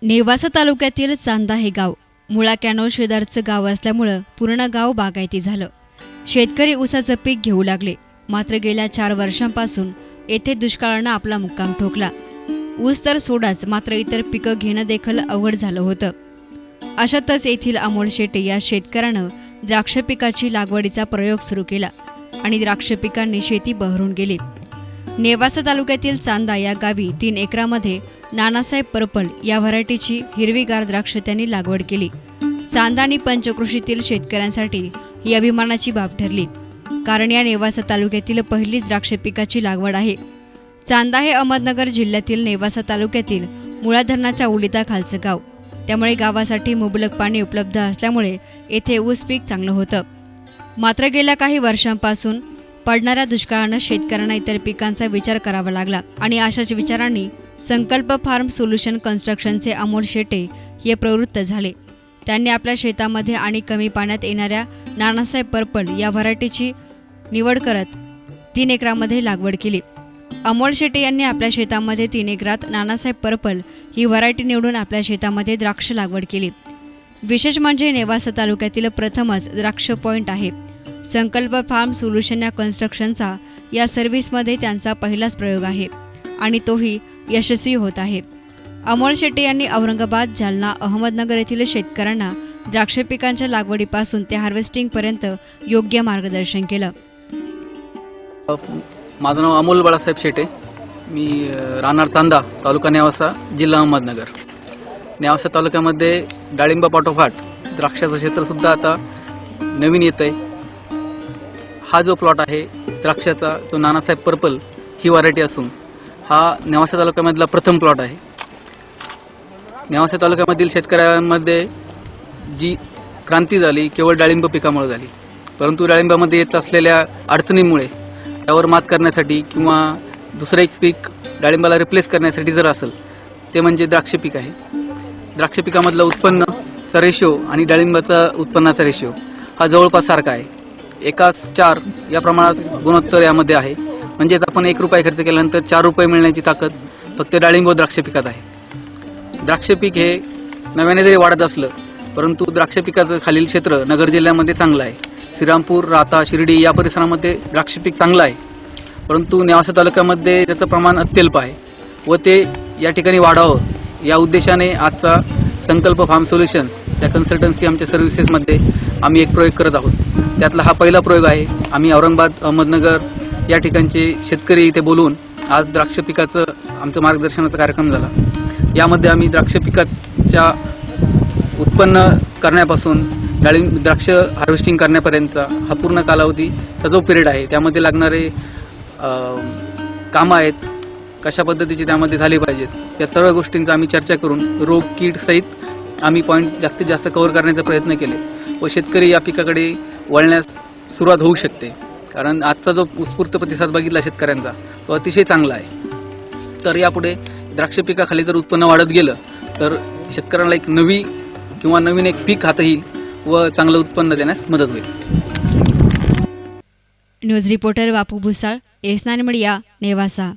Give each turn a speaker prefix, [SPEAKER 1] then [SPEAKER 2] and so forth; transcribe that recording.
[SPEAKER 1] नेवासा तालुक्यातील चांदा हे गाव मुळा कॅनोल शेजारचं गाव असल्यामुळं पूर्ण गाव बागायती झालं। शेतकरी ऊसाचं पीक घेऊ लागले। मात्र गेल्या 4 वर्षांपासून येथे दुष्काळानं आपला मुक्काम ठोकला। ऊस तर सोडाच, मात्र इतर पिकं घेणं देखील अवघड झालं होतं। अशातच येथील अमोल शेटे या शेतकऱ्यानं द्राक्ष पिकाची लागवडीचा प्रयोग सुरू केला आणि द्राक्ष पिकांनी शेती बहरून गेली। नेवासा तालुक्यातील चांदा या गावी 3 एकरामध्ये नानासाहेब पर्पल या व्हरायटीची हिरवीगार द्राक्ष त्यांनी लागवड केली। चांदा आणि पंचक्रोशीतील शेतकऱ्यांसाठी ही अभिमानाची बाब ठरली, कारण या नेवासा तालुक्यातील पहिलीच द्राक्ष पिकाची लागवड आहे। चांदा हे अहमदनगर जिल्ह्यातील नेवासा तालुक्यातील मुळा धरणाच्या उलिताखालचं गाव, त्यामुळे गावासाठी मुबलक पाणी उपलब्ध असल्यामुळे येथे ऊस पीक चांगलं होतं। मात्र गेल्या काही वर्षांपासून पडणाऱ्या दुष्काळानं शेतकऱ्यांना इतर पिकांचा विचार करावा लागला आणि अशाच विचारांनी संकल्प फार्म सोल्युशन कन्स्ट्रक्शनचे अमोल शेटे हे प्रवृत्त झाले। त्यांनी आपल्या शेतामध्ये आणि कमी पाण्यात येणाऱ्या नानासाहेब पर्पल या व्हरायटीची निवड करत 3 एकरामध्ये लागवड केली। अमोल शेटे यांनी आपल्या शेतामध्ये 3 एकरात नानासाहेब पर्पल ही व्हरायटी निवडून आपल्या शेतामध्ये द्राक्ष लागवड केली। विशेष म्हणजे नेवासा तालुक्यातील प्रथमच द्राक्ष पॉइंट आहे। संकल्प फार्म सोल्युशन या कन्स्ट्रक्शनचा या सर्व्हिसमध्ये त्यांचा पहिलाच प्रयोग आहे आणि तोही यशस्वी होत आहे। अमोल शेटे यांनी औरंगाबाद, जालना, अहमदनगर येथील शेतकऱ्यांना द्राक्ष पिकांच्या लागवडीपासून ते हार्वेस्टिंगपर्यंत योग्य मार्गदर्शन केलं।
[SPEAKER 2] माझं नाव अमोल बाळासाहेब शेटे, मी राहणार चांदा, तालुका नेवासा, जिल्हा अहमदनगर। नेवासा तालुक्यामध्ये डाळिंब पाठोपाठ द्राक्षाचं क्षेत्रसुद्धा आता नवीन येत आहे। हा जो प्लॉट आहे द्राक्षाचा, तो नानासाहेब पर्पल ही व्हरायटी असून हा नेवासा तालुक्यामधला प्रथम प्लॉट आहे। नेवासा तालुक्यामधील शेतकऱ्यांमध्ये जी क्रांती झाली केवळ डाळिंब पिकामुळे झाली, परंतु डाळिंबामध्ये येत असलेल्या अडचणींमुळे त्यावर मात करण्यासाठी किंवा दुसरं एक पीक डाळिंबाला रिप्लेस करण्यासाठी जर असेल ते म्हणजे द्राक्ष पीक आहे। द्राक्ष पिकामधलं उत्पन्नाचा रेशो आणि डाळिंबाचा उत्पन्नाचा रेशो हा जवळपास सारखा आहे, 1:4 या प्रमाणात गुणोत्तर यामध्ये आहे। म्हणजेच आपण 1 रुपया खर्च केल्यानंतर 4 रुपये मिळण्याची ताकद फक्त डाळिंब व द्राक्ष पिकात आहे। द्राक्ष पीक हे नव्याने जरी वाढत असलं परंतु द्राक्ष पिकाचं खालील क्षेत्र नगर जिल्ह्यामध्ये चांगलं आहे। श्रीरामपूर, राहता, शिर्डी या परिसरामध्ये द्राक्ष पीक चांगलं आहे, परंतु नेवासा तालुक्यामध्ये त्याचं प्रमाण अत्यल्प आहे व ते या ठिकाणी वाढावं या उद्देशाने आजचा संकल्प फार्म सोल्युशन या कन्सल्टन्सी आमच्या सर्व्हिसेसमध्ये आम्ही एक प्रयोग करत आहोत। त्यातला हा पहिला प्रयोग आहे। आम्ही औरंगाबाद, अहमदनगर या ठिकाणचे शेतकरी इथे बोलवून आज द्राक्ष पिकाचं आमचं मार्गदर्शनाचा कार्यक्रम झाला। यामध्ये आम्ही द्राक्ष पिकाच्या उत्पन्न करण्यापासून द्राक्ष हार्वेस्टिंग करण्यापर्यंतचा हा पूर्ण कालावधीचा जो पिरियड आहे त्यामध्ये लागणारे कामं आहेत, कशा पद्धतीचे त्यामध्ये झाले पाहिजेत, या सर्व गोष्टींचा आम्ही चर्चा करून रोग कीड सहित आम्ही पॉईंट जास्तीत जास्त कव्हर करण्याचा प्रयत्न केले व शेतकरी या पिकाकडे वळण्यास सुरुवात होऊ शकते। कारण आजचा जो उत्स्फूर्त प्रतिसाद बघितला शेतकऱ्यांचा तो अतिशय चांगला आहे। तर यापुढे द्राक्ष पिकाखाली जर उत्पन्न वाढत गेलं तर शेतकऱ्यांना एक नवीन एक पीक हाती येईल व चांगलं उत्पन्न देण्यास मदत होईल।
[SPEAKER 1] न्यूज रिपोर्टर बापू भुसाळ, एस9 मीडिया, नेवासा।